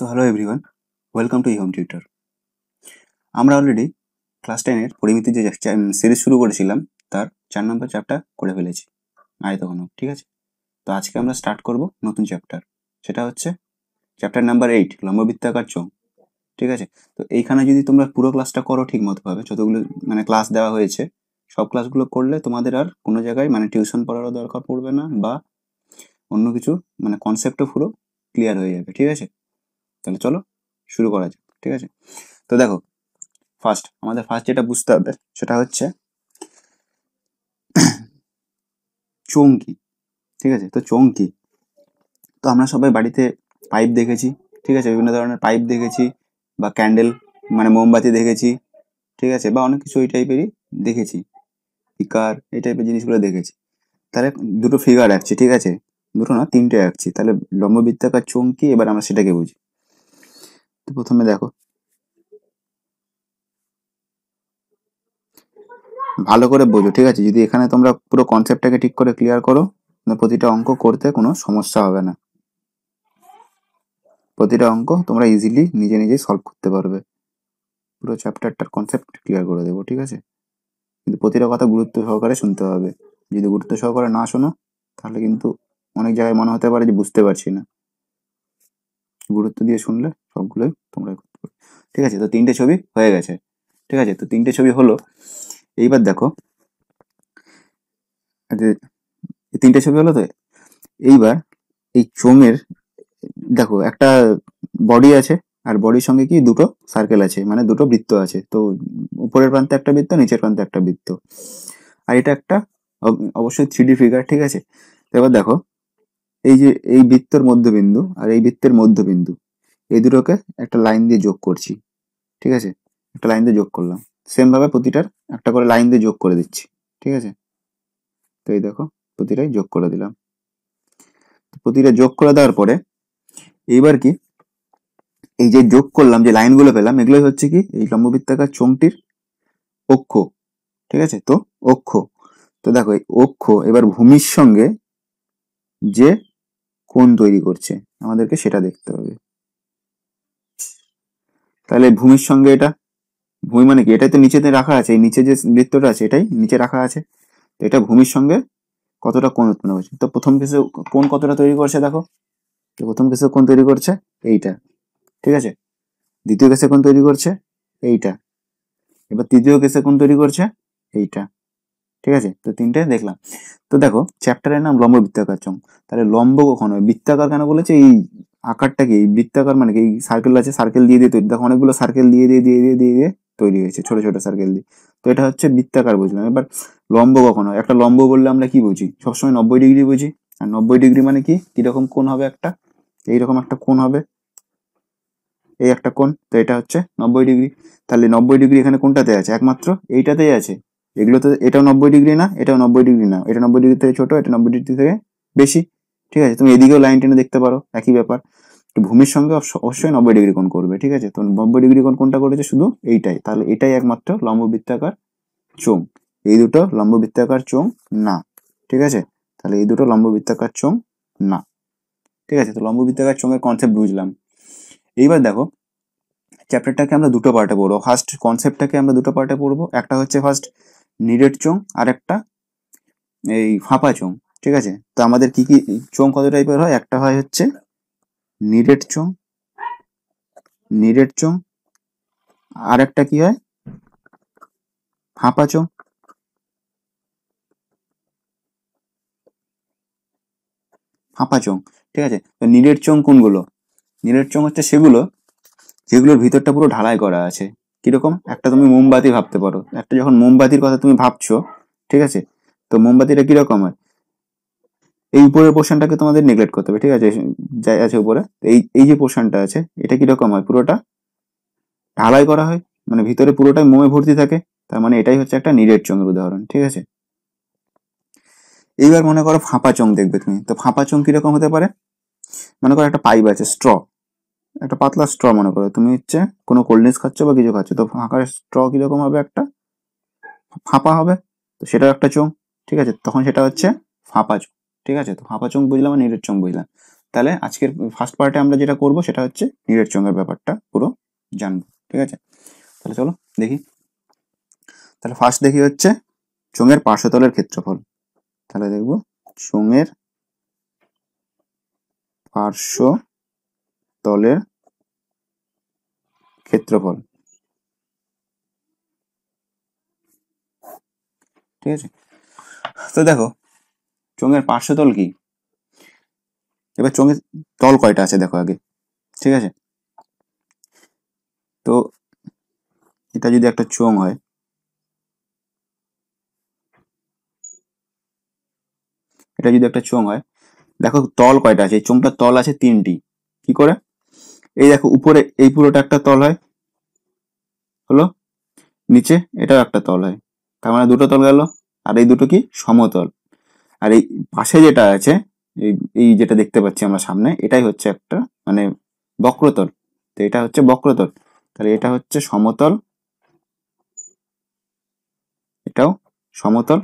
So hello everyone, welcome to home tutor. আমরা already class 10-এর পরিমিতির যে series শুরু করেছিলাম তার 4 নম্বর চ্যাপ্টার করে ফেলেছি, আয়তঘনক। ঠিক আছে, তো আজকে আমরা স্টার্ট করব নতুন চ্যাপ্টার, সেটা হচ্ছে চ্যাপ্টার নাম্বার 8, লম্ববৃত্তাকার চোঙ। ঠিক আছে, তো এইখানে যদি তোমরা পুরো ক্লাসটা করো ঠিক মতো ভাবে, যতগুলো মানে ক্লাস দেওয়া হয়েছে সব ক্লাসগুলো করলে তোমাদের আর কোনো জায়গায় মানে টিউশন পড়ারও দরকার পড়বে না, বা অন্য কিছু মানে কনসেপ্টও পুরো ক্লিয়ার হয়ে যাবে। ঠিক আছে, তাহলে চলো শুরু করা যাক। ঠিক আছে, তো দেখো, আমাদের ফার্স্ট যেটা বুঝতে হবে সেটা হচ্ছে চোঙ কি। ঠিক আছে, তো চোঙ কি, তো আমরা সবাই বাড়িতে পাইপ দেখেছি। ঠিক আছে, বিভিন্ন ধরনের পাইপ দেখেছি, বা ক্যান্ডেল মানে মোমবাতি দেখেছি। ঠিক আছে, বা অনেক কিছু ওই টাইপেরই দেখেছি, স্পিকার এই টাইপের জিনিসগুলো দেখেছি। তাহলে দুটো ফিগার আঁকছি, ঠিক আছে, দুটো না তিনটে আঁকছি, তাহলে লম্ববৃত্তাকার চোঙ কি, এবার আমরা সেটাকে বুঝি। তো প্রথমে দেখো, ভালো করে বোঝো। ঠিক আছে, যদি এখানে তোমরা পুরো কনসেপ্টটাকে ঠিক করে ক্লিয়ার করো, প্রতিটা অঙ্ক করতে কোনো সমস্যা হবে না। প্রতিটা অঙ্ক তোমরা ইজিলি নিজে নিজেই সলভ করতে পারবে। পুরো চ্যাপ্টারটার কনসেপ্ট ক্লিয়ার করে দেবো। ঠিক আছে, কিন্তু প্রতিটা কথা গুরুত্ব সহকারে শুনতে হবে। যদি গুরুত্ব সহকারে না শোনো তাহলে কিন্তু অনেক জায়গায় মনে হতে পারে যে বুঝতে পারছি না। গুরুত্ব দিয়ে শুনলে সবগুলোই তোমরা করতে পারবে। ঠিক আছে, তো তিনটে ছবি হয়ে গেছে। ঠিক আছে, তো তিনটে ছবি হলো। এইবার দেখো, তিনটে ছবি হলো তো, এইবার এই চোঙের দেখো একটা বডি আছে, আর বডির সঙ্গে কি দুটো সার্কেল আছে, মানে দুটো বৃত্ত আছে। তো উপরের প্রান্তে একটা বৃত্ত, নিচের প্রান্তে একটা বৃত্ত, আর এটা একটা অবশ্যই 3D ফিগার। ঠিক আছে, তো এবার দেখো, এই যে এই বৃত্তের মধ্যবিন্দু আর এই বৃত্তের মধ্যবিন্দু, এই দুটোকে একটা লাইন দিয়ে যোগ করছি। ঠিক আছে, একটা লাইন দিয়ে যোগ করলাম, সেম ভাবে প্রতিটার একটা করে লাইন দিয়ে যোগ করে দিচ্ছি। ঠিক আছে, তো এই দেখো প্রতিটাই যোগ করে দিলাম। প্রতিটা যোগ করে দেওয়ার পরে এইবার কি, এই যে যোগ করলাম যে লাইনগুলো পেলাম, এগুলোই হচ্ছে কি এই লম্ববৃত্তাকার চোঙটির অক্ষ। ঠিক আছে, তো অক্ষ, তো দেখো এই অক্ষ এবার ভূমির সঙ্গে যে কোণ তৈরি করছে আমাদেরকে সেটা দেখতে হবে। তাহলে ভূমির সঙ্গে এটা, ভূমি মানে কি, এটাই তো নিচেতে রাখা আছে, এই নিচে যে বৃত্তটা আছে এটাই নিচে রাখা আছে, তো এটা ভূমির সঙ্গে কতটা কোণ উৎপন্ন করছে। তো প্রথম কেসে কোণ কতটা তৈরি করছে দেখো, তো প্রথম কেসে কোণ তৈরি করছে এইটা। ঠিক আছে, দ্বিতীয় কেসে কোণ তৈরি করছে এইটা, এবার তৃতীয় কেসে কোণ তৈরি করছে এইটা। ঠিক আছে, তো তিনটে দেখলাম। তো দেখো চ্যাপ্টারের নাম লম্ব বৃত্তাকার চোঙ, তাহলে লম্ব কখনো বৃত্তাকার কেন বলেছে, এই আকারটা কি বৃত্তাকার মানে কি, এই সার্কেল আছে, সার্কেল দিয়ে দিয়ে তৈরি, দেখো অনেকগুলো সার্কেল দিয়ে দিয়ে দিয়ে দিয়ে দিয়ে দিয়ে তৈরি হয়েছে, ছোট ছোট সার্কেল দিয়ে। তো এটা হচ্ছে বৃত্তাকার বুঝলাম। এবার লম্ব কখনো, একটা লম্ব বললে আমরা কি বুঝি, সবসময় 90 ডিগ্রি বুঝি। আর 90 ডিগ্রি মানে কি, কিরকম কোণ হবে, একটা এইরকম একটা কোণ হবে, এই একটা কোণ, তো এটা হচ্ছে 90 ডিগ্রি। তাহলে 90 ডিগ্রি এখানে কোনটাতে আছে, একমাত্র এইটাতেই আছে। এগুলো তো, এটাও 90 ডিগ্রি না, এটাও 90 ডিগ্রি না, এটা 90 ডিগ্রি থেকে ছোট, এটা 90 ডিগ্রি থেকে বেশি। ঠিক আছে, তুমি এদিকেও লাইন টেনে দেখতে পারো, একই ব্যাপার। তো ভূমির সঙ্গে অবশ্যই 90 ডিগ্রি কোণ করবে। ঠিক আছে, তো 90 ডিগ্রি কোণ কোনটা করেছে, শুধু এইটাই, তাহলে এটাই একমাত্র লম্ববৃত্তাকার চোঙ। এই দুটো লম্ববৃত্তাকার চোঙ না। ঠিক আছে, তাহলে এই দুটো লম্ববৃত্তাকার চোঙ না। ঠিক আছে, তো লম্ববৃত্তাকার চোঙের কনসেপ্ট বুঝলাম। এইবার দেখো, চ্যাপ্টারটাকে আমরা দুটো পার্টে পড়বো। ফার্স্ট কনসেপ্টটাকে আমরা দুটো পার্টে পড়বো, একটা হচ্ছে ফার্স্ট নিরেট চোঙ, আর একটা এই ফাঁপা চোঙ। ঠিক আছে, তো আমাদের কি কি চোঙ কত টাইপের হয়, একটা হয় হচ্ছে নিরেট চোঙ, নিরেট চোঙ, আর একটা কি হয় ফাঁপা চোঙ। ফাঁপা চোঙ, ঠিক আছে, তো নিরেট চোঙ কোনগুলো, নিরেট চোঙ হচ্ছে সেগুলো যেগুলোর ভিতরটা পুরো ঢালাই করা আছে। কিরকম, একটা তুমি মোমবাতি ভাবতে পারো, একটা যখন মোমবাতির কথা তুমি ভাবছো, ঠিক আছে, তো মোমবাতিটা কিরকম হয়, এই উপরের পোর্শনটাকে তোমাদের নেগলেক্ট করতে হবে। ঠিক আছে, যাই আছে উপরে, এই এই যে পোর্শনটা আছে এটা কিরকম হয়, পুরোটা ঢালাই করা হয়, মানে ভিতরে পুরোটাই মোমে ভর্তি থাকে, তার মানে এটাই হচ্ছে একটা নিরেট চোঙের উদাহরণ। ঠিক আছে, এইবার মনে করো ফাঁপা চোঙ দেখবে তুমি, তো ফাঁপা চোঙ কিরকম হতে পারে, মনে করো একটা পাইপ আছে, স্ট্র, একটা পাতলা স্ট্র, মনে করো তুমি হচ্ছে কোনো কোল্ড ড্রিঙ্কস খাচ্ছ বা কিছু খাচ্ছ, তো ফাঁকা স্ট্র কিরকম হবে, একটা ফাঁপা হবে, তো সেটাও একটা চোঙ। ঠিক আছে, তখন সেটা হচ্ছে ফাঁপা চোঙ। ঠিক আছে, তো ফাঁপা চোঙ বুঝলাম আর নিরেট চোঙ বুঝলাম। তাহলে আজকের ফার্স্ট পার্টে আমরা যেটা করব সেটা হচ্ছে নিরেট চোঙের ব্যাপারটা পুরো জানবো, ঠিক আছে? তাহলে চলো দেখি। তাহলে ফার্স্ট দেখি হচ্ছে চোঙের পার্শ্বতলের ক্ষেত্রফল। তাহলে দেখব চোঙের পার্শ্বতলের ক্ষেত্রফল, ঠিক আছে? তো দেখো চোঙের পার্শ্বতল কি, এবার চোঙের তল কয়টা আছে দেখো আগে, ঠিক আছে? তো এটা যদি একটা চোঙ হয়, এটা যদি একটা চোঙ হয়, দেখো তল কয়টা আছে, এই চোঙটার তল আছে 3টি। কি করে? এই দেখো উপরে এই পুরোটা একটা তল হয়, হলো, নিচে এটাও একটা তল হয়, তার মানে দুটো তল গেল। আর এই দুটো কি সমতল। আর এই পাশে যেটা আছে, এই এই যেটা দেখতে পাচ্ছি আমরা সামনে, এটাই হচ্ছে একটা মানে বক্রতল। তো এটা হচ্ছে বক্রতল, তাহলে এটা হচ্ছে সমতল, এটাও সমতল,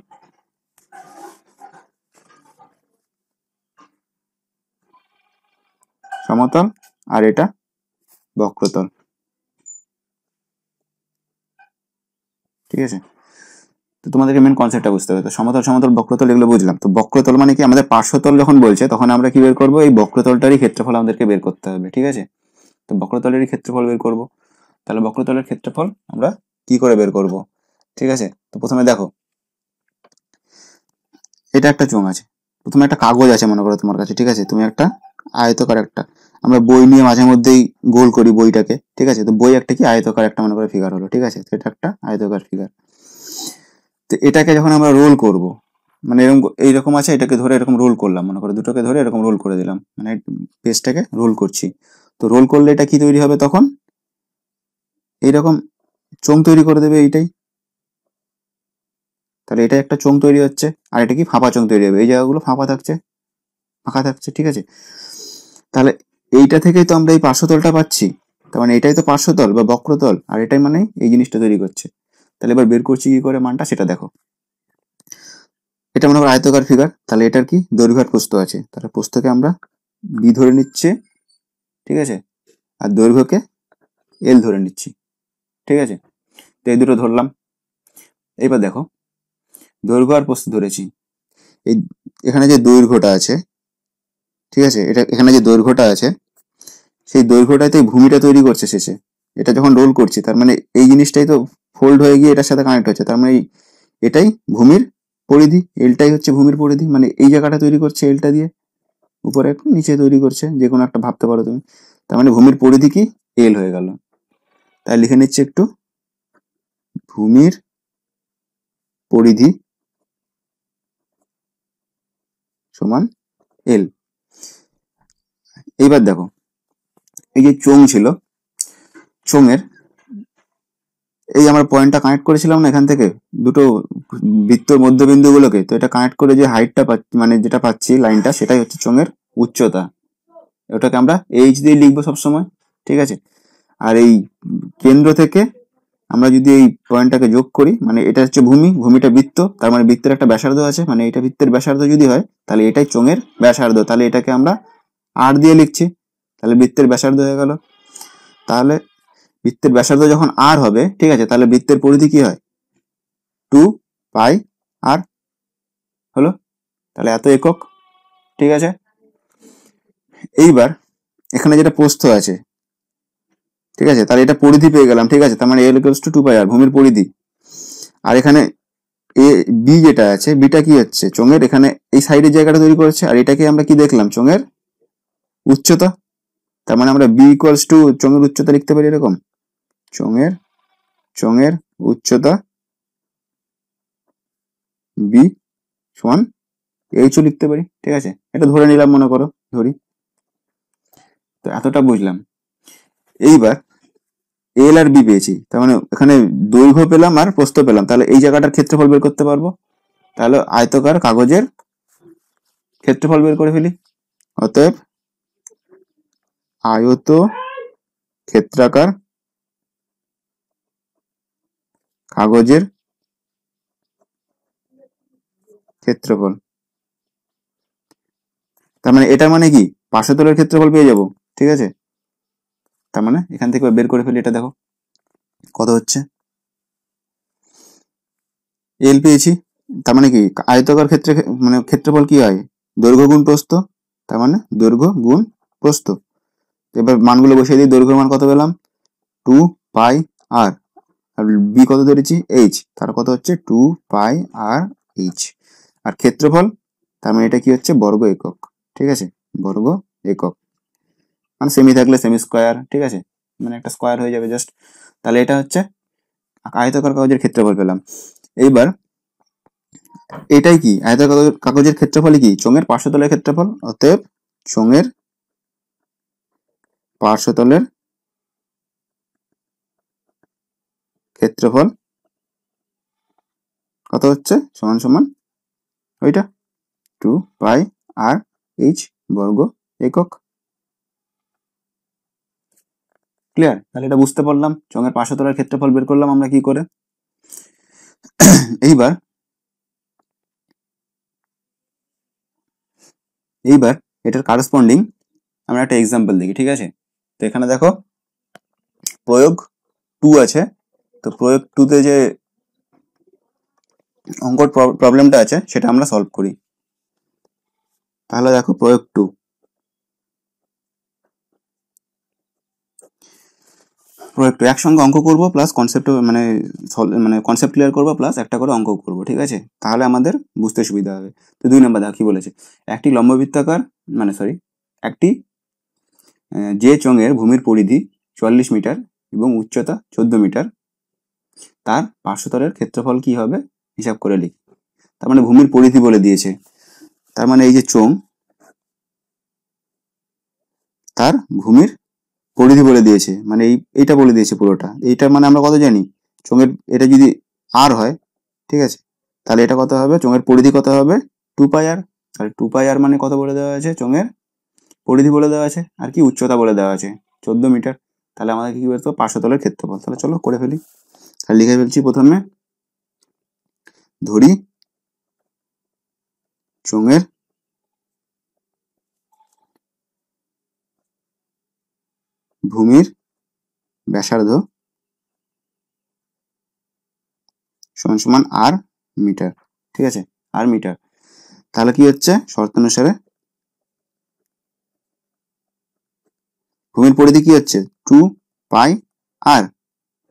সমতল, আর এটা বক্রতল, ঠিক আছে? তো তোমাদেরকে মেন কনসেপ্টটা বুঝতে হবে। তো সমতল, সমতল, বক্রতল এগুলো বুঝলাম। তো বক্রতল মানে কি, আমাদের পার্শ্বতল যখন বলছে তখন আমরা কি বের করবো, এই বক্রতলটারই ক্ষেত্রফল আমাদেরকে বের করতে হবে, ঠিক আছে? তো বক্রতলেরই ক্ষেত্রফল বের করব। তাহলে বক্রতলের ক্ষেত্রফল আমরা কি করে বের করব, ঠিক আছে? তো প্রথমে দেখো এটা একটা চোঙ আছে, প্রথমে একটা কাগজ আছে মনে করো তোমার কাছে, ঠিক আছে? তুমি একটা আয়তকার একটা, আমরা বই নিয়ে মাঝে মধ্যেই গোল করি বইটাকে, ঠিক আছে? তো বই একটা কি আয়তকার একটা মনে করে ফিগার হলো, ঠিক আছে? তো এটা একটা আয়তকার ফিগার। তো এটাকে যখন আমরা রোল করব, মানে এরকম এইরকম আছে, এটাকে ধরে এরকম রোল করলাম, মনে করো দুটোকে ধরে এরকম রোল করে দিলাম, মানে পেজটাকে রোল করছি। তো রোল করলে এটা কি তৈরি হবে তখন, এইরকম চোঙ তৈরি করে দেবে এইটাই। তাহলে এটা একটা চোঙ তৈরি হচ্ছে, আর এটা কি ফাঁপা চোঙ তৈরি হবে, এই জায়গাগুলো ফাঁপা থাকছে, ফাঁকা থাকছে, ঠিক আছে? তাহলে এইটা থেকেই তো আমরা এই পার্শ্বতলটা পাচ্ছি, তার মানে এটাই তো পার্শ্বতল বা বক্রতল, আর এটাই মানে এই জিনিসটা তৈরি করছে। তাহলে এবার বের করছি কি করে মানটা, সেটা দেখো। এটা মনে করো আয়তকার ফিগার, তাহলে এটার কি দৈর্ঘ্য আর প্রস্থ আছে, তাহলে প্রস্থকে আমরা বি ধরে নিচ্ছি, ঠিক আছে? আর দৈর্ঘ্যকে এল ধরে নিচ্ছি, ঠিক আছে? তো এই দুটো ধরলাম। এবার দেখো দৈর্ঘ্য আর প্রস্থ ধরেছি, এই এখানে যে দৈর্ঘ্যটা আছে, ঠিক আছে, এটা এখানে যে দৈর্ঘ্যটা আছে, সেই দৈর্ঘ্যটাই তো এই ভূমিটা তৈরি করছে শেষে। এটা যখন রোল করছি তার মানে এই জিনিসটাই তো ফোল্ড হয়ে গিয়ে এটার সাথে কানেক্ট হচ্ছে, তার মানে এটাই ভূমির পরিধি, এলটাই হচ্ছে ভূমির পরিধি, মানে এই জায়গাটা তৈরি করছে এলটা দিয়ে, উপরে নিচে তৈরি করছে, যে কোনো একটা ভাবতে পারো তুমি। তার মানে ভূমির পরিধি কি এল হয়ে গেল। তাই লিখে নিচ্ছি একটু, ভূমির পরিধি সমান এল। এইবার দেখো এই যে চোঙ ছিল, চোঙের এই আমরা পয়েন্টটা কানেক্ট করেছিলাম না এখান থেকে দুটো বৃত্তর মধ্যবিন্দু গুলোকে, তো এটা কানেক্ট করে যে হাইটটা পাচ্ছি, মানে যেটা পাচ্ছি লাইনটা, সেটাই হচ্ছে চোঙের উচ্চতা। ওটাকে আমরা এইচ দিয়ে লিখবো সবসময়, ঠিক আছে? আর এই কেন্দ্র থেকে আমরা যদি এই পয়েন্টটাকে যোগ করি, মানে এটা হচ্ছে ভূমি, ভূমিটা বৃত্ত, তার মানে বৃত্তের একটা ব্যাসার্ধ আছে, মানে এটা বৃত্তের ব্যাসার্ধ যদি হয় তাহলে এটাই চোঙের ব্যাসার্ধ, তাহলে এটাকে আমরা আর দিয়ে লিখছি, তাহলে বৃত্তের ব্যাসার্ধ হয়ে গেল। তাহলে বৃত্তের ব্যাসার্ধ যখন আর হবে, ঠিক আছে, তাহলে বৃত্তের পরিধি কি হয়, 2πr হলো, তাহলে এত একক, ঠিক আছে? এইবার এখানে যেটা প্রস্থ আছে, ঠিক আছে, তাহলে এটা পরিধি পেয়ে গেলাম, ঠিক আছে? তার মানে এল ইকুয়ালস টু 2πr ভূমির পরিধি। আর এখানে এ বি যেটা আছে, বিটা কি হচ্ছে চোঙের এখানে এই সাইডের জায়গাটা তৈরি করেছে, আর এটাকে আমরা কি দেখলাম চোঙের উচ্চতা। তার মানে আমরা বি ইকুয়ালস টু চোঙের উচ্চতা লিখতে পারি এরকম, চোঙের চোঙের উচ্চতা বি সমান এইচও লিখতে পারি, ঠিক আছে? এটা ধরে নিলাম, মনে করো ধরি। তো এতটা বুঝলাম। এইবার এল আর বি পেয়েছি, তার মানে এখানে দৈর্ঘ্য পেলাম আর প্রস্থ পেলাম, তাহলে এই জায়গাটার ক্ষেত্রফল বের করতে পারবো। তাহলে আয়তকার কাগজের ক্ষেত্রফল বের করে ফেলি। অতএব আয়ত ক্ষেত্রাকার কাগজের ক্ষেত্রফল, তার মানে এটার মানে কি, পার্শ্বতলের ক্ষেত্রফল পেয়ে যাব, ঠিক আছে। তার মানে এখান থেকে বের করে ফেলি, এটা দেখো কত হচ্ছে, এল পেয়েছি। তার মানে কি আয়তাকার ক্ষেত্রে মানে ক্ষেত্রফল কি হয়, দৈর্ঘ্য গুণ প্রস্থ, তার মানে দৈর্ঘ্য গুণ প্রস্থ। এবার মানগুলো বসিয়ে দিই, দৈর্ঘ্যের মান কত পেলাম 2 পাই আর, আর বি কত ধরেছি এইচ, তার কত হচ্ছে 2 পাই আর এইচ। আর ক্ষেত্রফল তার মানে এটা কি হচ্ছে বর্গ একক, ঠিক আছে, বর্গ একক, মানে সেমি থাকলে সেমি স্কোয়ার, ঠিক আছে, মানে একটা স্কোয়ার হয়ে যাবে জাস্ট। তাহলে এটা হচ্ছে আয়তাকার কাগজের ক্ষেত্রফল পেলাম। এইবার এটাই কি আয়তাকার কাগজের ক্ষেত্রফলই কি চোঙের পার্শ্বতলের ক্ষেত্রফল, অতএব চোঙের পার্শ্বতলের ক্ষেত্রফল কত হচ্ছে সমান সমান ওইটা 2 পাই আর এইচ বর্গ একক। ক্লিয়ার? তাহলে এটা বুঝতে পারলাম চোঙের পার্শ্বতলের ক্ষেত্রফল বের করলাম আমরা কি করে। এইবার এটার কারেসপন্ডিং আমরা একটা এক্সাম্পল দেখি, ঠিক আছে। তো এখানে দেখো প্রয়োগ 2 আছে, তো প্রয়োগ 2 তে যে অঙ্কর প্রবলেমটা আছে সেটা আমরা সলভ করি। তাহলে দেখো প্রয়োগ 2, একসঙ্গে অঙ্ক করব প্লাস কনসেপ্ট মানে কনসেপ্ট ক্লিয়ার করবো প্লাস একটা করে অঙ্ক করব, ঠিক আছে, তাহলে আমাদের বুঝতে সুবিধা হবে। তো 2 নম্বর দেখো কি বলেছে, একটি লম্ববৃত্তাকার মানে সরি একটি যে চোঙের ভূমির পরিধি 44 মিটার এবং উচ্চতা 14 মিটার, তার পার্শ্বতলের ক্ষেত্রফল কি হবে হিসাব করে লিখি। তার মানে ভূমির পরিধি বলে দিয়েছে, তার মানে এই যে চোঙ তার ভূমির পরিধি বলে দিয়েছে, মানে এইটা বলে দিয়েছে পুরোটা। এইটা মানে আমরা কত জানি, চোঙের এটা যদি আর হয়, ঠিক আছে, তাহলে এটা কত হবে, চোঙের পরিধি কত হবে 2 পাই আর। তাহলে 2 পাই আর মানে কত বলে দেওয়া আছে, চোঙের পরিধি বলে দেওয়া আছে, আর কি উচ্চতা বলে দেওয়া আছে 14 মিটার। তাহলে আমাদের কি বলতো পার্শ্বতলের ক্ষেত্রফল। তাহলে চলো করে ফেলি, তাহলে লিখে ফেলছি। প্রথমে ধরি চোঙের ভূমির ব্যাসার্ধ সমান সমান আর মিটার, ঠিক আছে, আর মিটার। তাহলে কি হচ্ছে শর্ত অনুসারে ভূমির পরিধি কি হচ্ছে 2 পাই আর,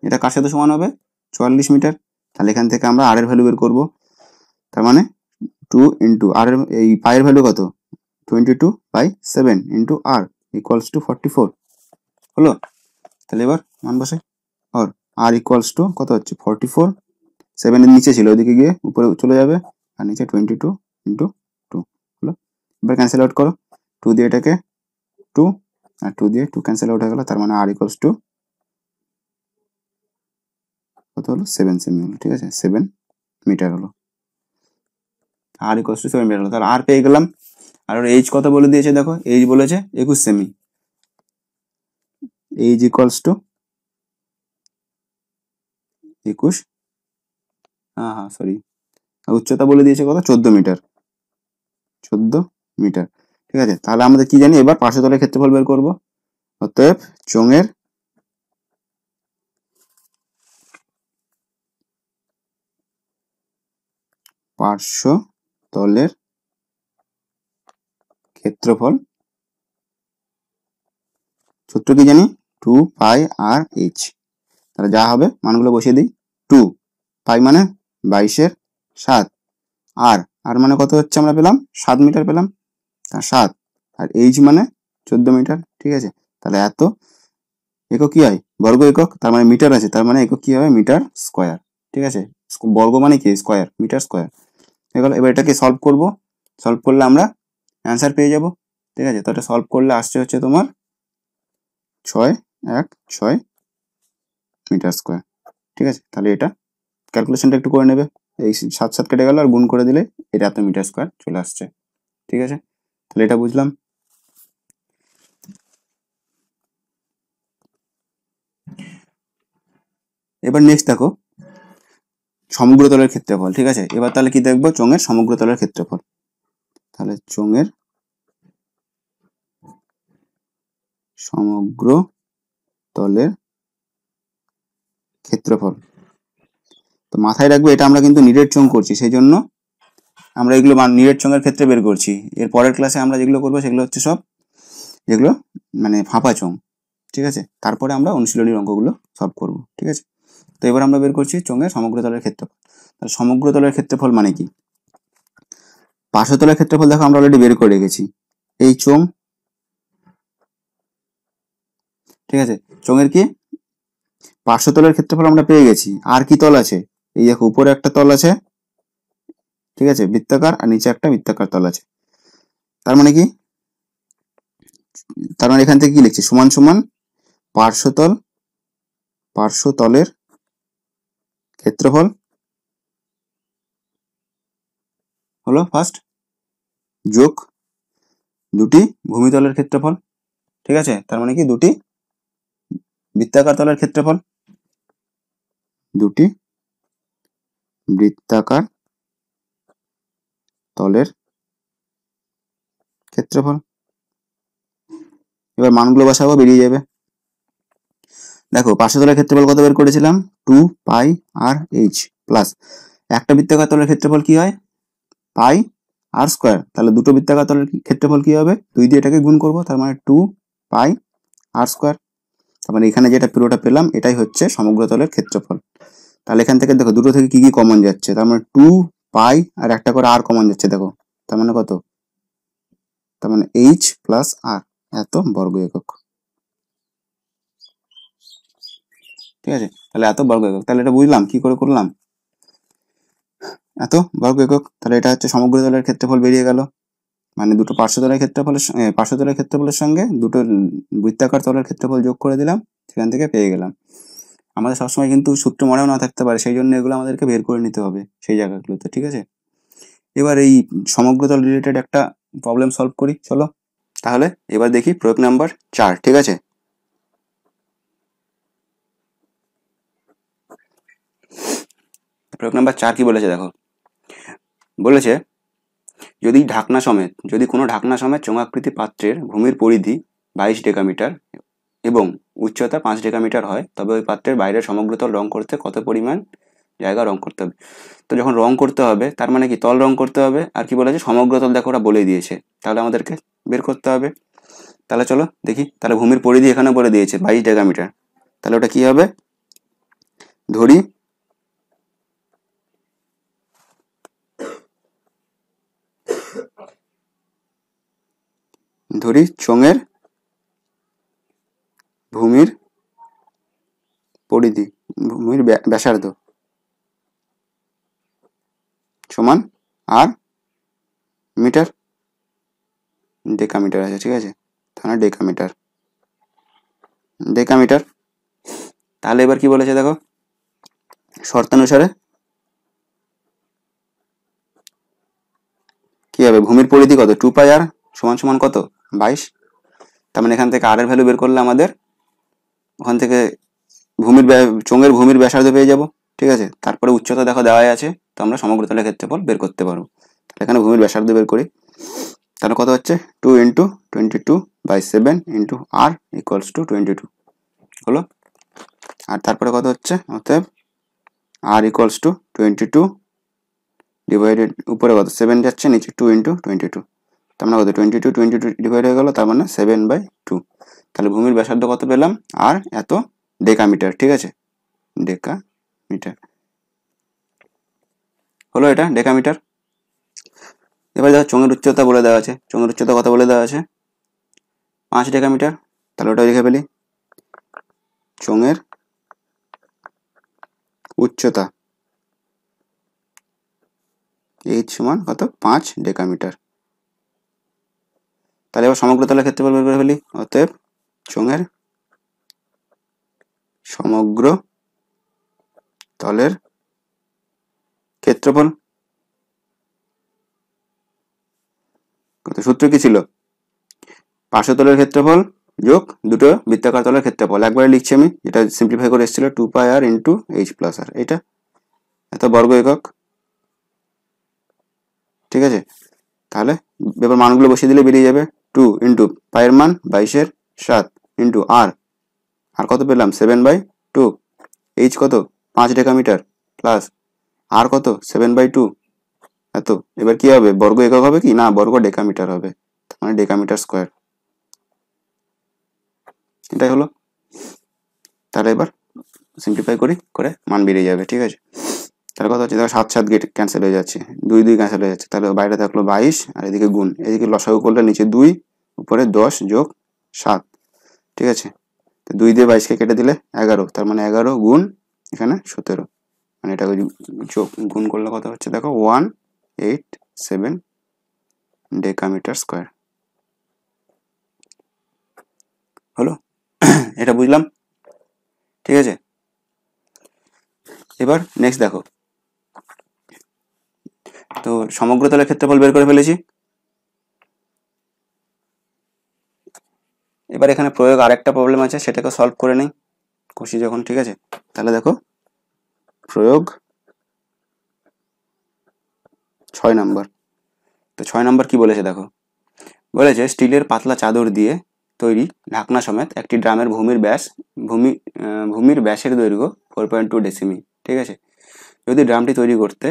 এটা কার সাথে সমান হবে 44 মিটার। তাহলে এখান থেকে আমরা আর এর ভ্যালু বের করবো, তার মানে 2 ইন্টু আর এর এই পাই এর ভ্যালু কত 22/7 ইন্টু আর ইকুয়ালস টু 44 হলো। তাহলে এবার মান বসে, আর আর ইকুয়ালস টু কত হচ্ছে 44, 7 এর নিচে ছিল ওদিকে গিয়ে উপরে চলে যাবে, আর নিচে 22 ইন্টু 2 হলো। এবার ক্যান্সেল আউট করো, 2 দিয়ে এটাকে 2 আর 2 দিয়ে 2 ক্যান্সেল আউট হয়ে গেল, তার মানে আর ইকুয়ালস টু কত হলো 7 সেমি হলো, ঠিক আছে, 7 মিটার হলো, আর ইকুয়ালস টু 7 মিটার হলো। তাহলে আর পেয়ে গেলাম। আর ওর এইচ কত বলে দিয়েছে দেখো, এইচ বলেছে 21 সেমি, এইচ ইকুয়ালস টু 21, হ্যাঁ সরি, উচ্চতা বলে দিয়েছে কত 14 মিটার, 14 মিটার, ঠিক আছে। তাহলে আমাদের কি জানি এবার পার্শ্বতলের ক্ষেত্রফল বের করব, অতএব চোঙের পার্শ্বতলের ক্ষেত্রফল সূত্র কি জানি 2 পাই আর এইচ। তাহলে যা হবে মানগুলো বসিয়ে দিই, 2 পাই মানে 22 এর 7, আর আর মানে কত হচ্ছে আমরা পেলাম 7 মিটার পেলাম, আর 7, আর এইচ মানে 14 মিটার, ঠিক আছে। তাহলে এত একক কি হয় বর্গ একক, তার মানে মিটার আছে, তার মানে একক কি হবে মিটার স্কোয়ার, ঠিক আছে। বর্গ মানে কি স্কোয়ার, মিটার স্কোয়ার হয়ে গেল। এবার এটাকে সলভ করব, সলভ করলে আমরা অ্যান্সার পেয়ে যাব, ঠিক আছে। তো এটা সলভ করলে আসছে হচ্ছে তোমার 616 মিটার স্কোয়ার, ঠিক আছে। তাহলে এটা ক্যালকুলেশনটা একটু করে নেবে, এই 7 7 কেটে গেল আর গুণ করে দিলে এটা এত মিটার স্কোয়ার চলে আসছে, ঠিক আছে। তাহলে এটা বুঝলাম। এবার নেক্সট দেখো সমগ্র তলের ক্ষেত্রফল, ঠিক আছে। এবার তাহলে কি দেখবো চোঙের সমগ্র তলের ক্ষেত্রফল। তাহলে চোঙের সমগ্র তলের ক্ষেত্রফল। তো মাথায় রাখবে এটা আমরা কিন্তু নিরেট চোঙ করছি, সেই জন্য আমরা এগুলো নিরেট চোঙের ক্ষেত্রে বের করছি। এর পরের ক্লাসে আমরা যেগুলো করবো সেগুলো হচ্ছে সব যেগুলো মানে ফাঁপা চোঙ, ঠিক আছে। তারপরে আমরা অনুশীলনীর অঙ্কগুলো সলভ করব, ঠিক আছে। তো এবার আমরা বের করছি চোঙের সমগ্র তলের ক্ষেত্রফল। তাহলে সমগ্র তলের ক্ষেত্রফল মানে কি? পার্শ্বতলের ক্ষেত্রফল দেখো আমরা অলরেডি বের করে রেখেছি, এই চোঙ, ঠিক আছে। চোঙের কি পার্শ্বতলের ক্ষেত্রফল আমরা পেয়ে গেছি। আর কি তল আছে? এই দেখো উপরে একটা তল আছে, ঠিক আছে, বৃত্তাকার, আর নিচে একটা বৃত্তাকার তল আছে। তার মানে কি? তার মানে এখান থেকে কি লিখছি? সমান সমান পার্শ্বতলের ক্ষেত্রফল হলো ফার্স্ট, যোগ দুটি ভূমিতলের ক্ষেত্রফল, ঠিক আছে। তার মানে কি? দুটি বৃত্তাকার তলের ক্ষেত্রফল, দুটি বৃত্তাকার তলের ক্ষেত্রফল। এবার মানগুলো বসাবো, বেরিয়ে যাবে। দেখো পার্শ্বতলের ক্ষেত্রফল কত বের করেছিলাম? 2 পাই আর এইচ প্লাস একটা বৃত্তাকার তলের ক্ষেত্রফল কি হয়? পাই আর স্কোয়ার। তাহলে দুটো বৃত্তাকার তলের ক্ষেত্রফল কি হবে? 2 দিয়ে এটাকে গুণ করবো, তার মানে 2 পাই আর স্কোয়ার। তার মানে এখানে যেটা পুরোটা পেলাম এটাই হচ্ছে সমগ্র তলের ক্ষেত্রফল। তাহলে এখান থেকে দেখো দুটো থেকে কি কি কমন যাচ্ছে, তার মানে 2 পাই আর একটা করে আর কমন যাচ্ছে, দেখো তার মানে কত? তার মানে এইচ প্লাস আর, এত বর্গ একক, ঠিক আছে। তাহলে এত বর্গ একক, তাহলে এটা বুঝলাম কি করে করলাম, এত বর্গ একক। তাহলে এটা হচ্ছে সমগ্র তলের ক্ষেত্রফল বেরিয়ে গেল, মানে দুটো পার্শ্বতলের ক্ষেত্রফলের সঙ্গে দুটো বৃত্তাকার তলের ক্ষেত্রফল যোগ করে দিলাম, সেখান থেকে পেয়ে গেলাম। আমাদের সবসময় কিন্তু সূত্র মনেও না থাকতে পারে, সেই জন্য এগুলো আমাদেরকে বের করে নিতে হবে সেই জায়গাগুলোতে, ঠিক আছে। এবার এই সমগ্রতল রিলেটেড একটা প্রবলেম সলভ করি, চলো। তাহলে এবার দেখি প্রয়োগ নাম্বার 4, ঠিক আছে। প্রয়োগ নাম্বার 4 কি বলেছে দেখো, বলেছে যদি কোনো ঢাকনা সমেত চোঙাকৃতি পাত্রের ভূমির পরিধি 22 ডেকামিটার এবং উচ্চতা 5 ডেকামিটার হয়, তবে ওই পাত্রের বাইরের সমগ্রতল রং করতে কত পরিমাণ জায়গা রং করতে হবে। তো যখন রং করতে হবে তার মানে কি তল রং করতে হবে, আর কি বলেছে সমগ্রতল, দেখো ওরা বলে দিয়েছে, তাহলে আমাদেরকে বের করতে হবে। তাহলে চলো দেখি, তাহলে ভূমির পরিধি এখানে বলে দিয়েছে 22 ডেকামিটার, তাহলে ওটা কি হবে? ধরি চোঙের ভূমির পরিধি, ভূমির ব্যাসার্ধ সমান আর মিটার, ডেকামিটার আছে, ঠিক আছে, তাহলে ডেকামিটার। তাহলে এবার কি বলেছে দেখো, শর্তানুসারে কি হবে? ভূমির পরিধি কত? 2 পাই আর সমান সমান কত? 22। তার মানে এখান থেকে আর এর ভ্যালু বের করলে আমাদের ওখান থেকে চোঙের ভূমির ব্যাসার্ধ পেয়ে যাব, ঠিক আছে। তারপরে উচ্চতা দেখো দেওয়াই আছে, তো আমরা সমগ্রতলের ক্ষেত্রফল বের করতে পারবো। তাহলে এখানে ভূমির ব্যাসার্ধ বের করি, তাহলে কত হচ্ছে? 2 into 22/7 into r equals to 22 হলো। আর তারপরে কত হচ্ছে? অতএব আর ইকুয়ালস টু 22 ডিভাইডেড, উপরে কত 7 যাচ্ছে, নিচে 2 ইন্টু 22, তার মানে কত? 22 ডিভাইড হয়ে গেল, তার মানে 7/2। তাহলে ভূমির ব্যাসার্ধ কত পেলাম? আর এত ডেকামিটার, ঠিক আছে, ডেকামিটার হলো, এটা ডেকামিটার। এবার দেখো চোঙের উচ্চতা বলে দেওয়া আছে, চোঙের উচ্চতা কত বলে দেওয়া আছে? 5 ডেকামিটার। তাহলে ওটা লিখে ফেলি, চোঙের উচ্চতা এইচ সমান কত? 5 ডেকামিটার। তাহলে এবার সমগ্র তলের ক্ষেত্রফল বের করে ফেলি, অতএব চোঙের সমগ্র তলের ক্ষেত্রফল কত? সূত্র কি ছিল? পার্শ্বতলের ক্ষেত্রফল যোগ দুটো বৃত্তাকার তলের ক্ষেত্রফল, একবারে লিখছি আমি, যেটা সিম্পলিফাই করে এসেছিল 2 পাই আর ইন্টু এইচ প্লাস আর, এটা এত বর্গ একক, ঠিক আছে। তাহলে এবার মানগুলো বসিয়ে দিলে বেরিয়ে যাবে 2 ইন্টু পায়ের মান 22/7 ইন্টু আর কত পেলাম 7/2, এইচ কত 5 ডেকামিটার প্লাস আর কত 7/2 এত। এবার কি হবে, বর্গ একক হবে কি না, বর্গ ডেকামিটার হবে, মানে ডেকামিটার স্কোয়ার। এটাই হলো। তাহলে এবার সিম্পলিফাই করে মান বেরিয়ে যাবে, ঠিক আছে। তাহলে কত হচ্ছে, দেখো 7 7 গেট ক্যান্সেল হয়ে যাচ্ছে, 2 2 ক্যান্সেল হয়ে যাচ্ছে, তাহলে বাইরে থাকলো 22 আর এদিকে গুণ, এদিকে লসাগু করলে নিচে 2 উপরে 10 যোগ 7, ঠিক আছে। তো 2 দিয়ে 22 কে কেটে দিলে 11, তার মানে 11 গুণ এখানে 17, মানে এটাকে যোগ গুণ করলে কত হচ্ছে দেখো 187 ডেকামিটার স্কোয়ার হলো। এটা বুঝলাম, ঠিক আছে। এবার নেক্সট দেখো, তো সমগ্র তলের ক্ষেত্রফল বের করে ফেলেছি। এবার এখানে প্রয়োগ আরেকটা প্রবলেম আছে, সেটাকে সলভ করে নেই খুশি যখন, ঠিক আছে। তাহলে দেখো প্রয়োগ 6 নাম্বার। তো 6 নাম্বার কি বলেছে দেখো, বলেছে স্টিলের পাতলা চাদর দিয়ে তৈরি ঢাকনা সমেত একটি ড্রামের ভূমির ব্যাসের দৈর্ঘ্য 4.2 ডেসিমি, ঠিক আছে। যদি ড্রামটি তৈরি করতে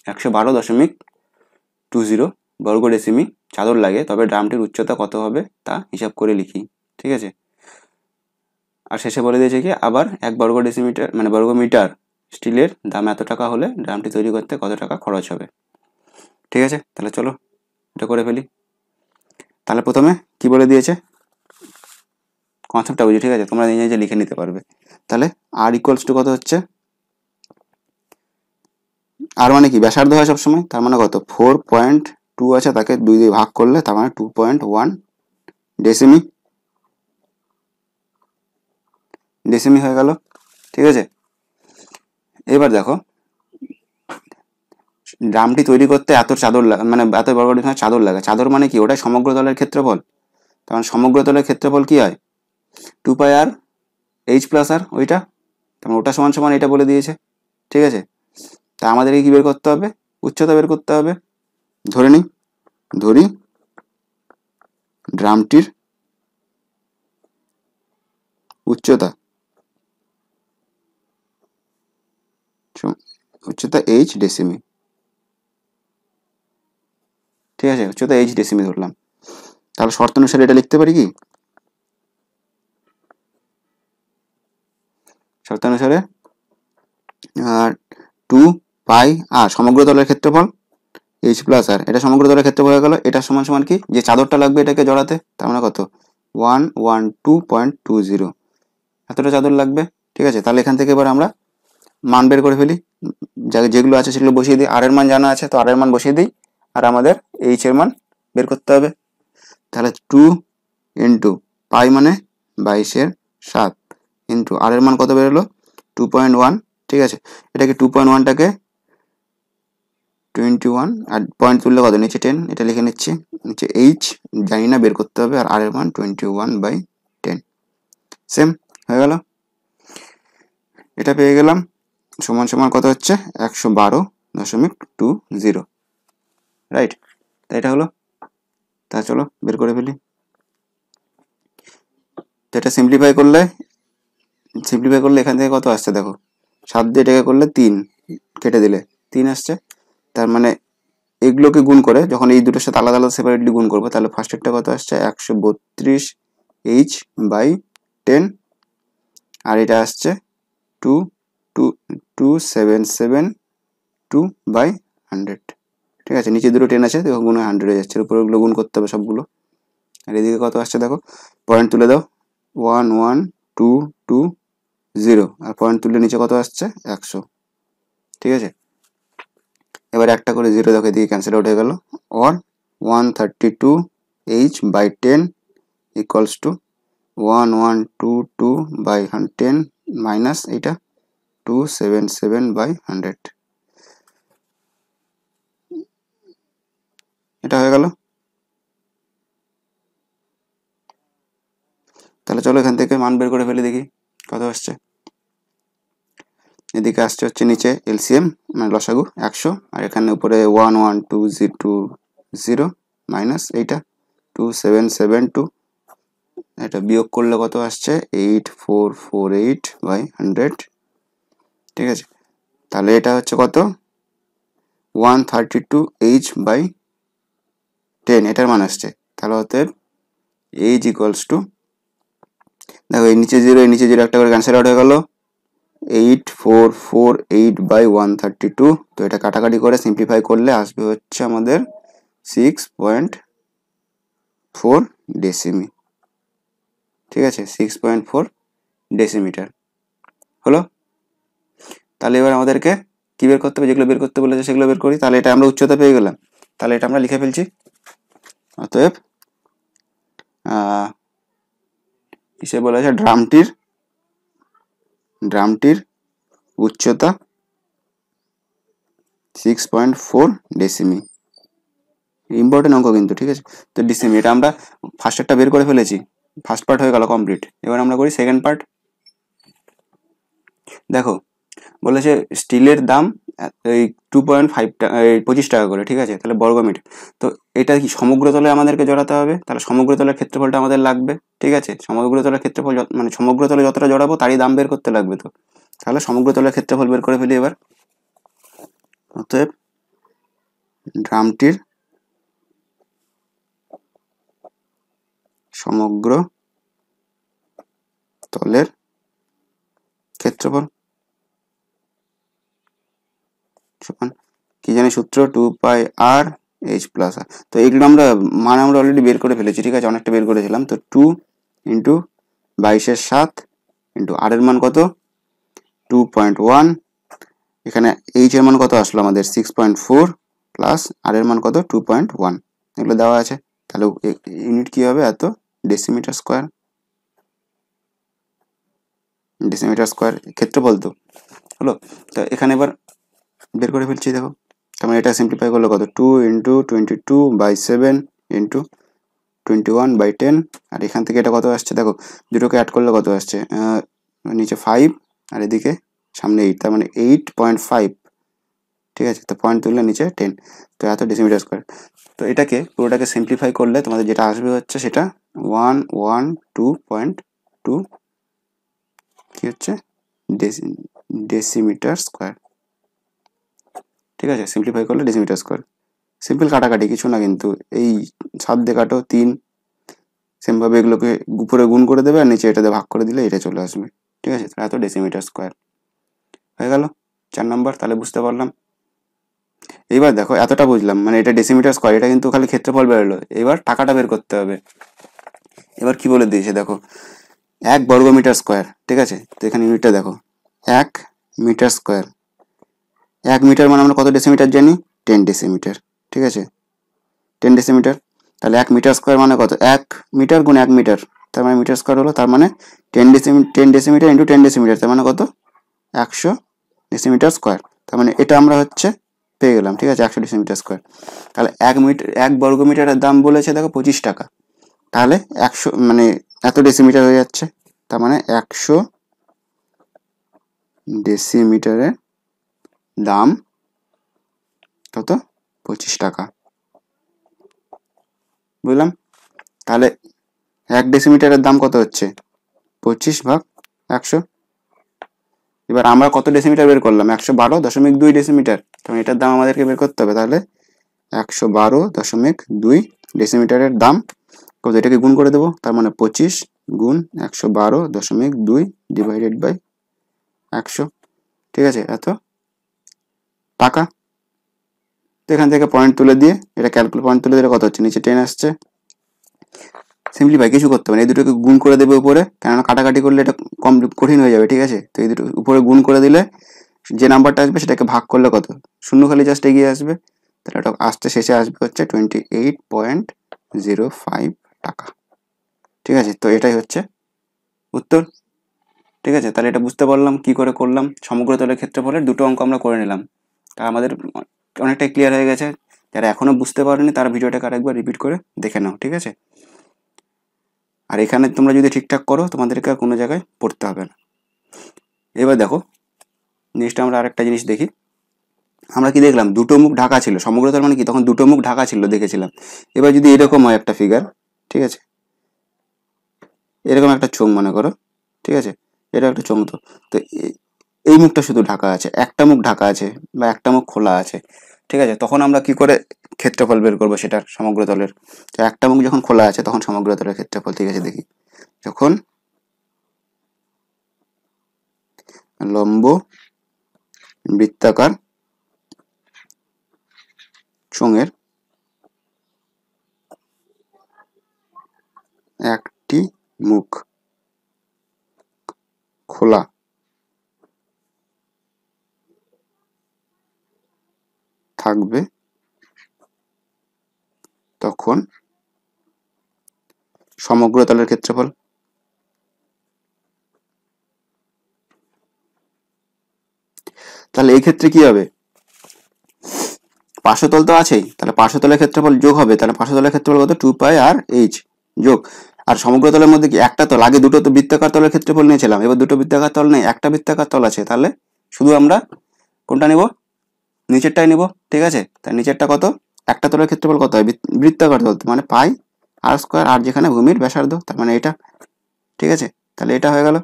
112.20 বর্গ ডেসিমি চাদর লাগে, তবে ড্রামটির উচ্চতা কত হবে তা হিসাব করে লিখি, ঠিক আছে। আর শেষে বলে দিয়েছে কি, আবার 1 বর্গ ডেসিমিটার মানে বর্গ মিটার স্টিলের দাম এত টাকা হলে ড্রামটি তৈরি করতে কত টাকা খরচ হবে, ঠিক আছে। তাহলে চলো এটা করে ফেলি। তাহলে প্রথমে কি বলে দিয়েছে, কনসেপ্টটা বুঝি, ঠিক আছে, তোমরা নিজে নিজে লিখে নিতে পারবে। তাহলে আর ইকুয়ালস টু কত হচ্ছে, আর মানে কি ব্যাসার্ধ হয় সবসময়, তার মানে কত 4.2 আছে, তাকে 2 দিয়ে ভাগ করলে তার মানে 2.1 ডেসিমি হয়ে গেল, ঠিক আছে। এবার দেখো ড্রামটি তৈরি করতে এত চাদর মানে এত বর্গ ডেসিমি চাদর লাগে, চাদর মানে কি, ওটাই সমগ্র তলের ক্ষেত্রফল, কারণ সমগ্র তলের ক্ষেত্রফল কি হয় 2πr h প্লাস আর ওইটা, তারপর ওটা সমান সমান এটা বলে দিয়েছে, ঠিক আছে। তা আমাদেরকে কি বের করতে হবে, উচ্চতা বের করতে হবে। ধরি ড্রামটির উচ্চতা h ডেসিমি, ঠিক আছে, উচ্চতা h ডেসিমি ধরলাম। তাহলে শর্ত অনুসারে এটা লিখতে পারি কি, শর্ত অনুসারে 2πr সমগ্র তলের ক্ষেত্রফল h প্লাস আর, এটা সমগ্র তলের ক্ষেত্রফল হয়ে গেল। এটা সমান সমান কি, যে চাদরটা লাগবে এটাকে জড়াতে, তার মানে কত 112.20, এতটা চাদর লাগবে, ঠিক আছে। তাহলে এখান থেকে এবার আমরা মান বের করে ফেলি, যেগুলো আছে সেগুলো বসিয়ে দিই, আর এর মান জানা আছে তো আর এর মান বসিয়ে দিই, আর আমাদের এইচ এর মান বের করতে হবে। তাহলে 2 ইন্টু পাই মানে 22/7 ইন্টু আর এর মান কত বেরোলো 2.1, ঠিক আছে। এটাকে 2.1টাকে 21 আর পয়েন্ট তুললে কত, নিচে 10, এটা লিখে নিচ্ছি, নিচে এইচ জানি না বের করতে হবে, আর এর মান 21/10, সেম হয়ে গেল। এটা পেয়ে গেলাম, সমান সমান কত হচ্ছে 112.20, রাইট। তাই এটা হলো। তা চলো বের করে ফেলি। তো এটা সিম্পলিফাই করলে এখান থেকে কত আসছে দেখো, 7 দিয়ে এটাকে করলে 3 কেটে দিলে 3 আসছে, তার মানে এগুলোকে গুণ করে যখন এই দুটোর সাথে আলাদা আলাদা সেপারেটলি গুণ করবো, তাহলে ফার্স্টেরটা কত আসছে 132h/10, আর এটা আসছে 2772/100, ঠিক আছে। নিচে দুটো 10 আছে, দেখো গুণ 100 হয়ে যাচ্ছে, উপরে ওগুলো গুণ করতে হবে সবগুলো। আর এদিকে কত আসছে দেখো, পয়েন্ট তুলে দাও 11220, আর পয়েন্ট তুললে নিচে কত আসছে 100, ঠিক আছে। এবার একটা করে 0 দেখো এদিকে ক্যান্সেল আউট হয়ে গেল, or 132h/10 equals to 1122/10 minus এটা 277/100, এটা হয়ে গেল। তাহলে চলো এখান থেকে মান বের করে ফেলে দেখি কত আসছে। এদিকে আসছে হচ্ছে নিচে এলসিএম মানে লসাগু 100, আর এখানে উপরে 11220 মাইনাস এইটা 2772, এটা বিয়োগ করলে কত আসছে 8448/100, ঠিক আছে। তাহলে এটা হচ্ছে কত 132h/10, এটার মান আসছে। তাহলে অতএব h ইকুয়ালস টু, দেখো এই নিচে জিরো একটা করে ক্যান্সেল আউট হয়ে গেল, 8448/132। তো এটা কাটাকাটি করে সিম্পলিফাই করলে আসবে হচ্ছে আমাদের 6.4 ডেসিমি, ঠিক আছে, 6.4 ডেসিমিটার হলো। তাহলে এবার আমাদেরকে কি বের করতে হবে, যেগুলো বের করতে বলেছে সেগুলো বের করি। তাহলে এটা আমরা উচ্চতা পেয়ে গেলাম, তাহলে এটা আমরা লিখে ফেলছি। অতএব কিসে বলেছে, ড্রামটির উচ্চতা 6.4 ডেসিমি। ইম্পর্টেন্ট অঙ্ক কিন্তু, ঠিক আছে। তো ডেসিমি এটা আমরা ফার্স্ট একটা বের করে ফেলেছি, ফার্স্ট পার্ট হয়ে গেল কমপ্লিট। এবার আমরা করি সেকেন্ড পার্ট। দেখো বলেছে স্টিলের দাম এই 2.5 টাকা, 25 টাকা করে, ঠিক আছে। তাহলে বর্গমিটার, তো এটা কি সমগ্র তলে আমাদেরকে জড়াতে হবে, তাহলে সমগ্র তলের ক্ষেত্রফলটা আমাদের লাগবে, ঠিক আছে। সমগ্র তলের ক্ষেত্রফল মানে সমগ্র তলে যতটা জড়াবো তারই দাম বের করতে লাগবে। তো তাহলে সমগ্র তলের ক্ষেত্রফল বের করে ফেলি এবার। অতএব ড্রামটির সমগ্র তলের ক্ষেত্রফল সমান কি জানি সূত্র, 2πr/h+r। তো এইগুলো আমরা অলরেডি বের করে ফেলেছি, ঠিক আছে, অনেকটা বের করেছিলাম। তো 2 × 22/7 × r এর মান কত 2.1, এখানে h এর মান কত আসলো আমাদের 6.4 প্লাস r এর মান কত 2.1, এগুলো দেওয়া আছে। তাহলে ইউনিট কি হবে, এত ডেসিমিটার স্কোয়ার ক্ষেত্রফল তো হলো। তো এখানে এবার বের করে ফেলছি, দেখো। তার মানে এটা সিম্পলিফাই করলে কত 2 × 22/7 × 21/10, আর এখান থেকে এটা কত আসছে, দেখো দুটোকে অ্যাড করলে কত আসছে, নিচে 5 আর এদিকে সামনে 8, তার মানে 8.5, ঠিক আছে। তো পয়েন্ট তুললে নিচে 10, তো এত ডেসিমিটার স্কোয়ার। তো এটাকে পুরোটাকে সিম্পলিফাই করলে তোমাদের যেটা আসবে হচ্ছে সেটা 112.2 কি হচ্ছে ডেসিমিটার স্কোয়ার, ঠিক আছে। সিম্পলিফাই করলে ডেসিমিটার স্কোয়ার। সিম্পল কাটাকাটি, কিছু না কিন্তু। এই 7 দিয়ে কাটো 3, সেমভাবে এগুলোকে উপরে গুণ করে দেবে আর নিচে এটাতে ভাগ করে দিলে এটা চলে আসবে, ঠিক আছে। এত ডেসিমিটার স্কোয়ার হয়ে গেল 4 নম্বর। তাহলে বুঝতে পারলাম। এবার দেখো এতটা বুঝলাম, মানে এটা ডেসিমিটার স্কোয়ার, এটা কিন্তু খালি ক্ষেত্রফল বেরোলো। এবার টাকাটা বের করতে হবে। এবার কি বলে দিয়েছে দেখো, 1 বর্গমিটার স্কোয়ার, ঠিক আছে। তো এখানে ইউনিটটা দেখো 1 মিটার স্কোয়ার। 1 মিটার মানে আমরা কত ডেসিমিটার জানি, 10 ডেসিমিটার, ঠিক আছে, 10 ডেসিমিটার। তাহলে 1 মিটার স্কোয়ার মানে কত, 1 মিটার গুণ 1 মিটার, তার মানে মিটার স্কোয়ার হলো, তার মানে 10 ডেসিমিটার ইন্টু 10 ডেসিমিটার, তার মানে কত 100 ডেসিমিটার স্কোয়ার। তার মানে এটা আমরা হচ্ছে পেয়ে গেলাম, ঠিক আছে, 100 ডেসিমিটার স্কোয়ার। তাহলে 1 বর্গমিটারের দাম বলেছে দেখো 25 টাকা। তাহলে 100 মানে এত ডেসিমিটার হয়ে যাচ্ছে, তার মানে 100 ডেসিমিটারের দাম কত 25 টাকা, বুঝলাম। তাহলে 1 ডেসিমিটারের দাম কত হচ্ছে 25/100। এবার আমরা কত ডেসিমিটার বের করলাম, 112.2 ডেসিমিটার। তখন এটার দাম আমাদেরকে বের করতে হবে। তাহলে 112.2 ডেসিমিটারের দাম কত, এটাকে গুণ করে দেবো, তার মানে 25 গুণ 112.2 ডিভাইডেড বাই 100, ঠিক আছে, এত টাকা। তো এখান থেকে পয়েন্ট তুলে দিয়ে এটা পয়েন্ট তুলে দিলে কত হচ্ছে, নিচে 10 আসছে। সিম্পলিফাই কিছু করতে হবে না, এই দুটোকে গুণ করে দেবে উপরে, কেননা কাটাকাটি করলে এটা কম কঠিন হয়ে যাবে, ঠিক আছে। তো এই দুটো উপরে গুণ করে দিলে যে নাম্বারটা আসবে সেটাকে ভাগ করলে কত, শূন্য খালি জাস্ট এগিয়ে আসবে। তাহলে এটা আসতে শেষে আসবে হচ্ছে 28.05 টাকা, ঠিক আছে। তো এটাই হচ্ছে উত্তর, ঠিক আছে। তাহলে এটা বুঝতে পারলাম কি করে করলাম। সমগ্র তলের ক্ষেত্রফলের দুটো অঙ্ক আমরা করে নিলাম, তা আমাদের অনেকটাই ক্লিয়ার হয়ে গেছে। যারা এখনো বুঝতে পারেনি তারা ভিডিওটাকে আরেকবার রিপিট করে দেখে নাও, ঠিক আছে। আর এখানে তোমরা যদি ঠিকঠাক করো তোমাদেরকে আর কোনো জায়গায় পড়তে হবে না। এবার দেখো নেক্সট আমরা আরেকটা জিনিস দেখি। আমরা কি দেখলাম, দুটো মুখ ঢাকা ছিল। সমগ্র তল মানে কি, তখন দুটো মুখ ঢাকা ছিল দেখেছিলাম। এবার যদি এরকম হয় একটা ফিগার, ঠিক আছে, এরকম একটা চোঙ মনে করো, ঠিক আছে, এটা একটা চোঙ। তো তো এই মুখটা শুধু ঢাকা আছে, একটা মুখ ঢাকা আছে বা একটা মুখ খোলা আছে, ঠিক আছে। তখন আমরা কি করে ক্ষেত্রফল বের করবো সেটার সমগ্র তলের? তো একটা মুখ যখন খোলা আছে তখন সমগ্র তলের ক্ষেত্রফল, ঠিক আছে। দেখি, যখন লম্ব বৃত্তাকার চোঙের একটি মুখ খোলা থাকবে তখন সমগ্র তলের ক্ষেত্রফল। তাহলে এই ক্ষেত্রে কি হবে? পার্শ্বতল তো আছেই, তাহলে পার্শ্বতলের ক্ষেত্রফল যোগ হবে। তাহলে পার্শ্বতলের ক্ষেত্রফল কত? 2πr/h যোগ। আর সমগ্র তলের মধ্যে কি একটা তল? আগে দুটো তো বৃত্তাকার তলের ক্ষেত্রফল নিয়েছিলাম, এবার দুটো বৃত্তাকার তল নেই, একটা বৃত্তাকার তল আছে। তাহলে শুধু আমরা কোনটা নিব? নিচেরটাই নিব, ঠিক আছে। তার নিচেরটা কত? একটা তলের ক্ষেত্রফল কত হয়? বৃত্তাকার তল মানে πr², আর যেখানে ভূমির ব্যাসার্ধ, তার মানে এটা, ঠিক আছে। তাহলে এটা হয়ে গেল।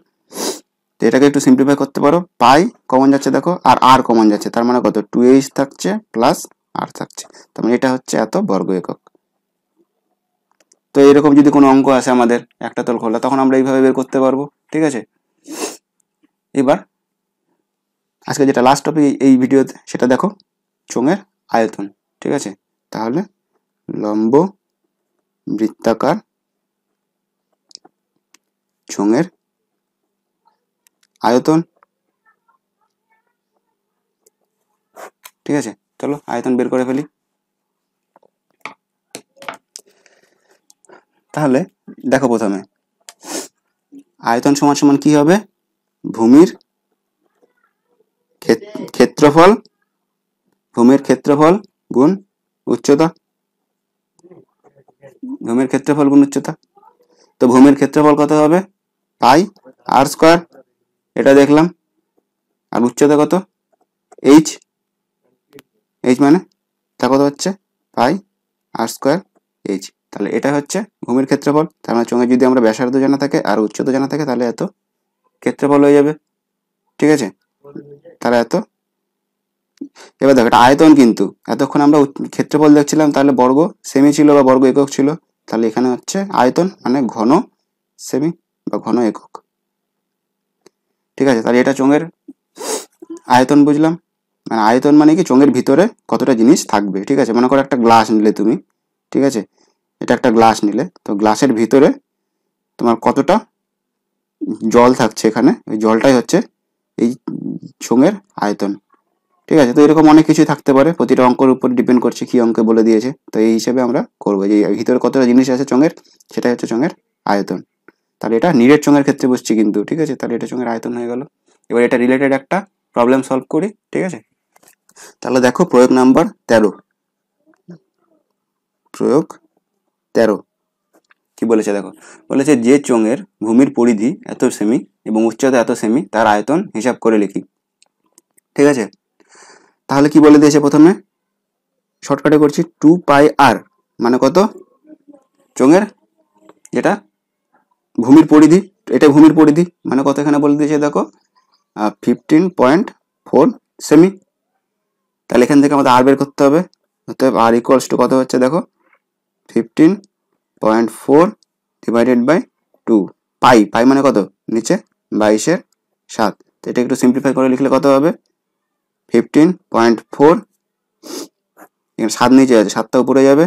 তো এটাকে একটু সিম্পলিফাই করতে পারো। পাই কমন যাচ্ছে দেখো, আর আর কমন যাচ্ছে, তার মানে কত? 2h থাকছে প্লাস আর থাকছে, তার মানে এটা হচ্ছে এত বর্গ একক। তো এরকম যদি কোনো অঙ্ক আসে আমাদের একটা তল খোলা, তখন আমরা এইভাবে বের করতে পারবো, ঠিক আছে। এবার আজকে যেটা লাস্ট টপিক এই ভিডিওতে, সেটা দেখো চোঙের আয়তন, ঠিক আছে। তাহলে লম্ব বৃত্তাকার চোঙের আয়তন, ঠিক আছে। চলো আয়তন বের করে ফেলি। তাহলে দেখো, প্রথমে আয়তন সমান সমান কি হবে? ভূমির ক্ষেত্রফল, ভূমির ক্ষেত্রফল গুণ উচ্চতা, ভূমির ক্ষেত্রফল গুণ উচ্চতা। তো ভূমির ক্ষেত্রফল কত হবে? πr², এটা দেখলাম। আর উচ্চতা কত? h, h মানে তা কত হচ্ছে? πr²h। তাহলে এটা হচ্ছে ভূমির ক্ষেত্রফল। তার মানে চোঙে যদি আমরা ব্যাসার্ধ জানা থাকে আর উচ্চতা জানা থাকে, তাহলে এত ক্ষেত্রফল হয়ে যাবে, ঠিক আছে। তাহলে এত। এবার দেখো, এটা আয়তন, কিন্তু এতক্ষণ আমরা ক্ষেত্রফল দেখছিলাম, তাহলে বর্গ সেমি ছিল বা বর্গ একক ছিল। তাহলে এখানে হচ্ছে আয়তন মানে ঘন সেমি বা ঘন একক, ঠিক আছে। তাহলে এটা চোঙের আয়তন বুঝলাম। মানে আয়তন মানে কি? চোঙের ভিতরে কতটা জিনিস থাকবে, ঠিক আছে। মনে করো একটা গ্লাস নিলে তুমি, ঠিক আছে, এটা একটা গ্লাস নিলে, তো গ্লাসের ভিতরে তোমার কতটা জল থাকছে, এখানে ওই জলটাই হচ্ছে এই চোঙের আয়তন, ঠিক আছে। তো এরকম অনেক কিছুই থাকতে পারে, প্রতিটা অঙ্কের উপর ডিপেন্ড করছে কি অঙ্কে বলে দিয়েছে। তো এই হিসেবে আমরা করবো যে ভিতরে কতটা জিনিস আছে চোঙের, সেটাই হচ্ছে চোঙের আয়তন। তাহলে এটা নিরেট চোঙের ক্ষেত্রে বসছি কিন্তু, ঠিক আছে। তাহলে এটা চোঙের আয়তন হয়ে গেল। এবার এটা রিলেটেড একটা প্রবলেম সলভ করি, ঠিক আছে। তাহলে দেখো প্রয়োগ নাম্বার 13, প্রয়োগ 13 কি বলেছে দেখো। বলেছে যে চোঙের ভূমির পরিধি এত সেমি এবং উচ্চতা এত সেমি, তার আয়তন হিসাব করে লিখি, ঠিক আছে। তাহলে কি বলে দিয়েছে? প্রথমে শর্টকাটে করছি, 2πr মানে কত? চোঙের যেটা ভূমির পরিধি, এটা ভূমির পরিধি মানে কত এখানে বলে দিয়েছে দেখো, 15.4 সেমি। তাহলে এখান থেকে আমাদের আর বের করতে হবে। অতএব আর ইকুয়ালস টু কত হচ্ছে দেখো, 15.4 ডিভাইডেড বাই 2। পাই মানে কত? নিচে 22/7। তো এটা একটু সিম্পলিফাই করে লিখলে কত হবে? 15.4, এখানে 7 নিচে আছে, 7টা উপরে যাবে,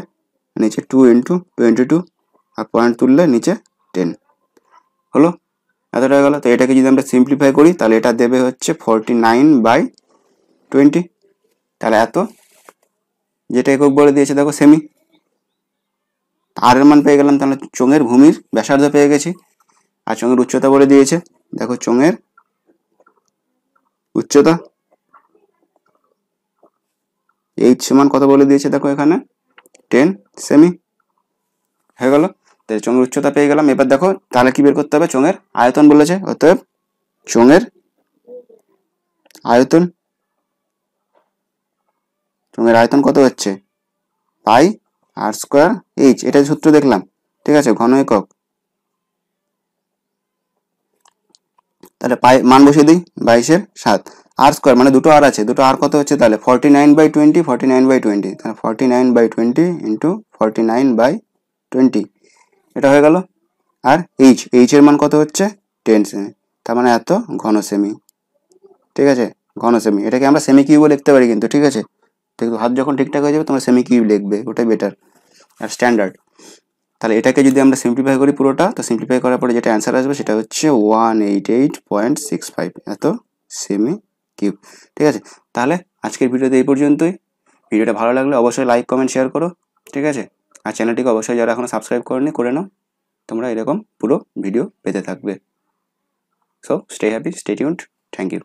নিচে 2 × 22, আর পয়েন্ট তুললে নিচে 10 হলো। এতটা গেল। তো এটাকে যদি আমরা সিম্পলিফাই করি, তাহলে এটা দেবে হচ্ছে 49/20। তাহলে এত, যেটা একক বলে দিয়েছে দেখো সেমি। আর এর মান পেয়ে গেলাম, তাহলে চোঙের ভূমির ব্যাসার্ধ পেয়ে গেছি। আর চোঙের উচ্চতা বলে দিয়েছে, দেখো চোঙের উচ্চতা এইচ সমান কত বলে দিয়েছে দেখো, এখানে 10 সেমি হয়ে গেল। তাই চোঙের উচ্চতা পেয়ে গেলাম। এবার দেখো তাহলে কি বের করতে হবে? চোঙের আয়তন বলেছে, অতএব চোঙের আয়তন, চোঙের আয়তন কত হচ্ছে? πr²h, এটা সূত্র দেখলাম, ঠিক আছে, ঘন একক তাহলে মান বসিয়ে দিই 22/7 আর স্কোয়ার মানে দুটো আর আছে, দুটো আর কত হচ্ছে তাহলে 49/20 49/20 তাহলে 49/20 ইন্টু 49/20 এটা হয়ে গেল। আর এইচ এর মান কত হচ্ছে 10 সেমি, তার মানে এত ঘন সেমি। ঠিক আছে, ঘন সেমি, এটাকে আমরা সেমি কিউবও লিখতে পারি কিন্তু, ঠিক আছে। দেখো হাত যখন ঠিকঠাক হয়ে যাবে তোমরা সেমি কিউব লিখবে, ওটাই বেটার আর স্ট্যান্ডার্ড। তাহলে এটাকে যদি আমরা সিম্পলিফাই করি পুরোটা, তো সিম্পলিফাই করার পরে যেটা অ্যান্সার আসবে সেটা হচ্ছে 188.65 এত সেমি কিউব। ঠিক আছে, তাহলে আজকের ভিডিওতে এই পর্যন্তই। ভিডিওটা ভালো লাগলে অবশ্যই লাইক কমেন্ট শেয়ার করো, ঠিক আছে। আর চ্যানেলটিকে অবশ্যই যারা এখনো সাবস্ক্রাইব করেনি করে নাও, তোমরা এরকম পুরো ভিডিও পেতে থাকবে। So stay happy, stay tuned, thank you.